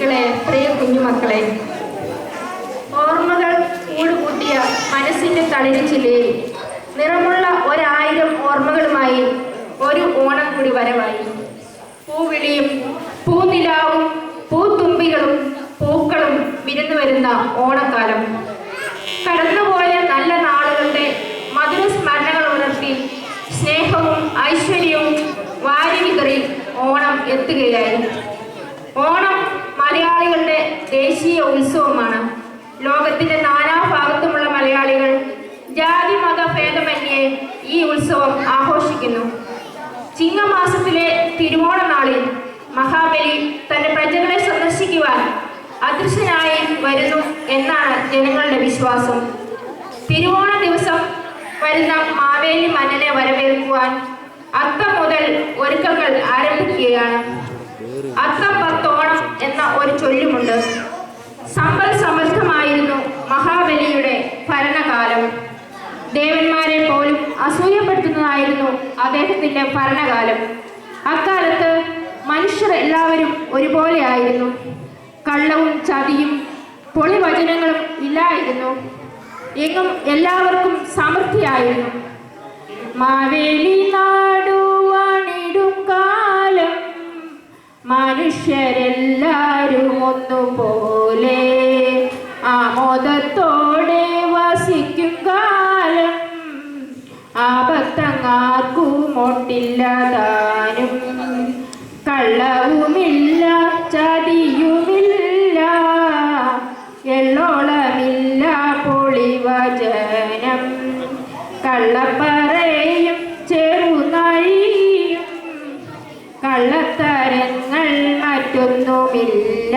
കുട്ടികളെ, പ്രിയ കുഞ്ഞുമക്കളെ, ഓർമ്മകൾ കൂടുകൂട്ടിയ മനസ്സിന്റെ തളിരിച്ചില്ലയിൽ നിറമുള്ള 1000 ഓർമ്മകളുമായി ഒരു ഓണം കൂടി വരവായി. പൂവിളിയും പൂനിലാവും പൂത്തുമ്പികളും പൂക്കളും വിരുന്നു വരുന്ന ഓണക്കാലം. കടന്നുപോയ നല്ല നാളുകളുടെ മധുര സ്മരണകൾ ഉണർത്തി സ്നേഹവും ഐശ്വര്യവും വാരിവിതറി ഓണം എത്തുകയായി. ഓണം മലയാളികളുടെ ദേശീയ ഉത്സവമാണ്. ലോകത്തിന്റെ നാനാഭാഗത്തുമുള്ള മലയാളികൾ ജാതി മത ഭേദമന്യേ ഈ ഉത്സവം ആഘോഷിക്കുന്നു. ചിങ്ങമാസത്തിലെ തിരുവോണ നാളിൽ മഹാബലി തന്റെ പ്രജകളെ സന്ദർശിക്കുവാൻ അദൃശ്യനായി വരുന്നു എന്നാണ് ജനങ്ങളുടെ വിശ്വാസം. തിരുവോണ ദിവസം വരുന്ന മാവേലി മന്നനെ വരവേൽക്കുവാൻ അത്തം മുതൽ ഒരുക്കങ്ങൾ ആരംഭിക്കുകയാണ്. അത്തം പത്തോണം എന്ന ഒരു ചൊല്ലുമുണ്ട്. സമ്പൽ സമൃദ്ധമായിരുന്നു മഹാബലിയുടെ ഭരണകാലം. ദേവന്മാരെ പോലും അസൂയപ്പെടുത്തുന്നതായിരുന്നു അദ്ദേഹത്തിന്റെ ഭരണകാലം. അക്കാലത്ത് മനുഷ്യർ എല്ലാവരും ഒരുപോലെ ആയിരുന്നു. കള്ളവും ചതിയും പൊളിവചനങ്ങളും ഇല്ലായിരുന്നു. എങ്ങും എല്ലാവർക്കും സമൃദ്ധിയായിരുന്നു. മാവേലി നാടുവാണിടും കാലം മനുഷ്യരെല്ലാരും ഒന്നുപോലെ ആമോദത്തോടെ വസിക്കും കാലം ആപത്തങ്ങാർക്കുമൊട്ടില്ല താനും കള്ളവുമില്ല ചതിയുമില്ല എള്ളോളമില്ല പൊളിവചനം കള്ളപ്പറയും ചെറുനഴിയും കള്ളത്തരങ്ങൾ മറ്റൊന്നുമില്ല.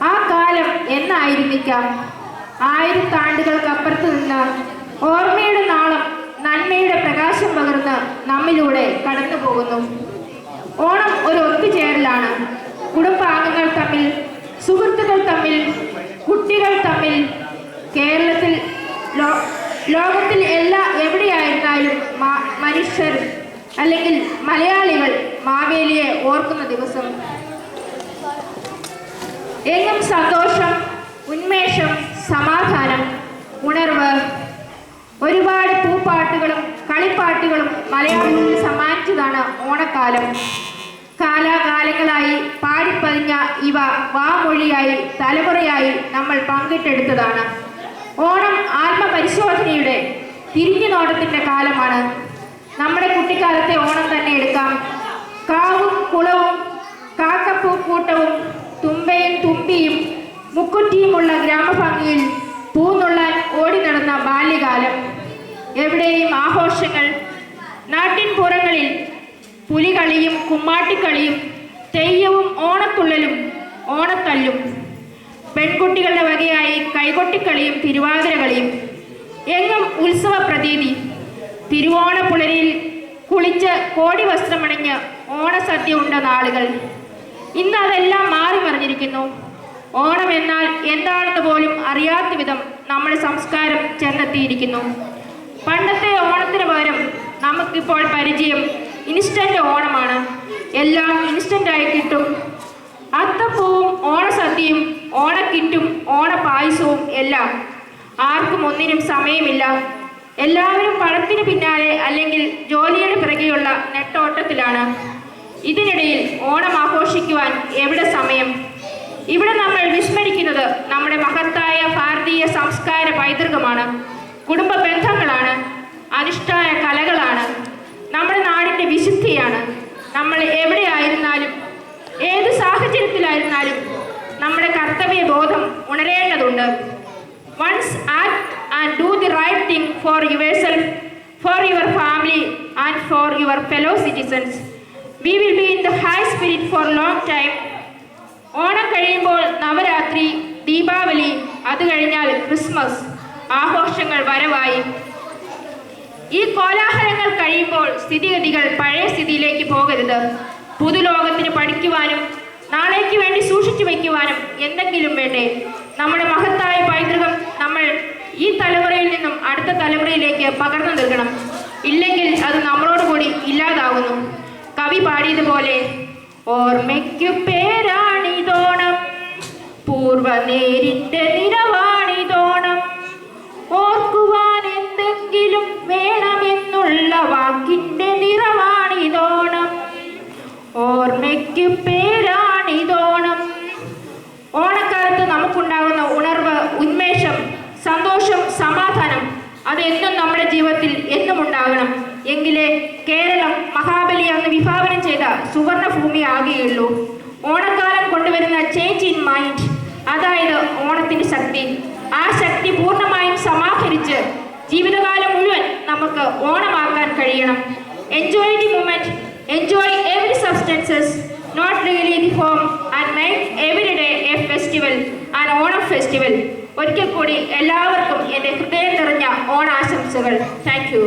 ആ കാലം എന്നായിരുന്നിക്കാം. 1000 ആണ്ടുകൾക്കപ്പുറത്ത് നിന്ന് ഓർമ്മയുടെ നാളം നന്മയുടെ പ്രകാശം പകർന്ന് നമ്മിലൂടെ കടന്നു പോകുന്നു. ഓണം ഒരു ഒത്തുചേരലാണ്. കുടുംബാംഗങ്ങൾ തമ്മിൽ, സുഹൃത്തുക്കൾ തമ്മിൽ, കുട്ടികൾ തമ്മിൽ, കേരളത്തിൽ ലോകത്തിൽ എവിടെയായിരുന്നാലും മനുഷ്യർ അല്ലെങ്കിൽ മലയാളികൾ മാവേലിയെ ഓർക്കുന്ന ദിവസം. എങ്ങും സന്തോഷം, ഉന്മേഷം, സമാധാനം, ഉണർവ്. ഒരുപാട് പൂപ്പാട്ടുകളും കളിപ്പാട്ടുകളും മലയാളികളിൽ സമ്മാനിച്ചതാണ് ഓണക്കാലം. കാലാകാലങ്ങളായി പാടിപ്പതിഞ്ഞ ഇവ വാമൊഴിയായി തലമുറയായി നമ്മൾ പങ്കിട്ടെടുത്തതാണ്. ഓണം ആത്മപരിശോധനയുടെ തിരിഞ്ഞുനോട്ടത്തിന്റെ കാലമാണ്. നമ്മുടെ കുട്ടിക്കാലത്തെ ഓണം തന്നെ എടുക്കാം. കാവും കുളവും കാക്കപ്പൂക്കൂട്ടവും തുമ്പയും തുമ്പിയും മുക്കുറ്റിയുമുള്ള ഗ്രാമഭംഗിയിൽ പൂന്നുള്ളാൻ ഓടി നടന്ന ബാല്യകാലം. എവിടെയും ആഘോഷങ്ങൾ. നാട്ടിൻപുറങ്ങളിൽ പുലികളിയും കുമ്മാട്ടിക്കളിയും തെയ്യവും ഓണത്തുള്ളലും ഓണത്തല്ലും. പെൺകുട്ടികളുടെ വകയായി കൈകൊട്ടിക്കളിയും തിരുവാതിരകളിയും. എങ്ങും ഉത്സവ പ്രതീതി. തിരുവോണപ്പുലരിയിൽ കുളിച്ച് കോടി വസ്ത്രമണിഞ്ഞ് ഓണസദ്യ ഉണ്ട നാളുകൾ. ഇന്ന് അതെല്ലാം മാറി മറിഞ്ഞിരിക്കുന്നു. ഓണം എന്നാൽ എന്താണെന്ന് പോലും അറിയാത്ത വിധം നമ്മുടെ സംസ്കാരം ചെന്നെത്തിയിരിക്കുന്നു. പണ്ടത്തെ ഓണത്തിന് പകരം നമുക്കിപ്പോൾ പരിചയം ഇൻസ്റ്റന്റ് ഓണമാണ്. എല്ലാം ഇൻസ്റ്റന്റായി കിട്ടും. അത്തപ്പൂവും ഓണസദ്യയും ഓണക്കിറ്റും ഓണപ്പായസവും എല്ലാം. ആർക്കും ഒന്നിനും സമയമില്ല. എല്ലാവരും പണത്തിന് പിന്നാലെ അല്ലെങ്കിൽ ജോലിയുടെ പിറകെയുള്ള നെട്ടോട്ടത്തിലാണ്. ഇതിനിടയിൽ ഓണം ആഘോഷിക്കുവാൻ എവിടെ സമയം? ഇവിടെ നമ്മൾ വിസ്മരിക്കുന്നത് നമ്മുടെ മഹത്തായ ഭാരതീയ സംസ്കാര പൈതൃകമാണ്, കുടുംബ ബന്ധങ്ങളാണ്, അനുഷ്ഠാന കലകളാണ്, നമ്മുടെ നാടിൻ്റെ വിശുദ്ധിയാണ്. നമ്മൾ എവിടെയായിരുന്നാലും ഏത് സാഹചര്യത്തിലായിരുന്നാലും നമ്മുടെ കർത്തവ്യ ബോധം ഉണരേണ്ടതുണ്ട്. Once act and do the right thing for yourself, for your family and for your fellow citizens. We will be in the high spirit for long time. Onam കഴിയുമ്പോൾ നവരാത്രി, ദീപാവലി, അത് കഴിഞ്ഞാൽ ക്രിസ്മസ്. ആഘോഷങ്ങൾ വരവായി. ഈ കോലാഹലങ്ങൾ കഴിയുമ്പോൾ സ്ഥിതിഗതികൾ പഴയ സ്ഥിതിയിലേക്ക് പോകരുത്. പുതുലോകത്തിന് പഠിക്കുവാനും നാളേക്ക് വേണ്ടി സൂക്ഷിച്ചു വയ്ക്കുവാനും എന്തെങ്കിലും വേണ്ടേ? നമ്മുടെ മഹത്തായ പൈതൃകം നമ്മൾ ഈ തലമുറയിൽ നിന്നും അടുത്ത തലമുറയിലേക്ക് പകർന്നു നൽകണം. ഇല്ലെങ്കിൽ അത് നമ്മളോട് കൂടി ഇല്ലാതാകുന്നു. കവി പാടിയതുപോലെ ഓർമ്മയ്ക്കു പേരാണിതോണം, പൂർവനേരിന്റെ നിറവാണിതോണം. ഓർക്കുവാൻ എന്തെങ്കിലും വേണമെന്നുള്ള വാക്കിന്റെ നിറവാണിതോണം. ഓർമ്മയ്ക്കു പേരാണിതോണം. ഓണക്കാലത്ത് നമുക്കുണ്ടാകുന്ന ഉണർവ്, ഉന്മേഷം, സന്തോഷം, സമാധാനം അതെന്നും നമ്മുടെ ജീവിതത്തിൽ എന്നും ഉണ്ടാകണം. എങ്കിലേ കേരളം മഹാബലി അന്ന് വിഭാവനം ചെയ്ത സുവർണ ഭൂമി ആകുകയുള്ളൂ. ഓണക്കാലം കൊണ്ടുവരുന്ന ചേഞ്ച് ഇൻ മൈൻഡ്, അതായത് ഓണത്തിന്റെ ശക്തി, ആ ശക്തി പൂർണ്ണമായും സമാഹരിച്ച് ജീവിതകാലം മുഴുവൻ നമുക്ക് ഓണമാക്കാൻ കഴിയണം. Enjoy the moment, enjoy every substances, not really the home, and make every day a festival, and Onam festival. ഒരിക്കൽ കൂടി എല്ലാവർക്കും എൻ്റെ ഹൃദയം നിറഞ്ഞ ഓണാശംസകൾ. Thank U.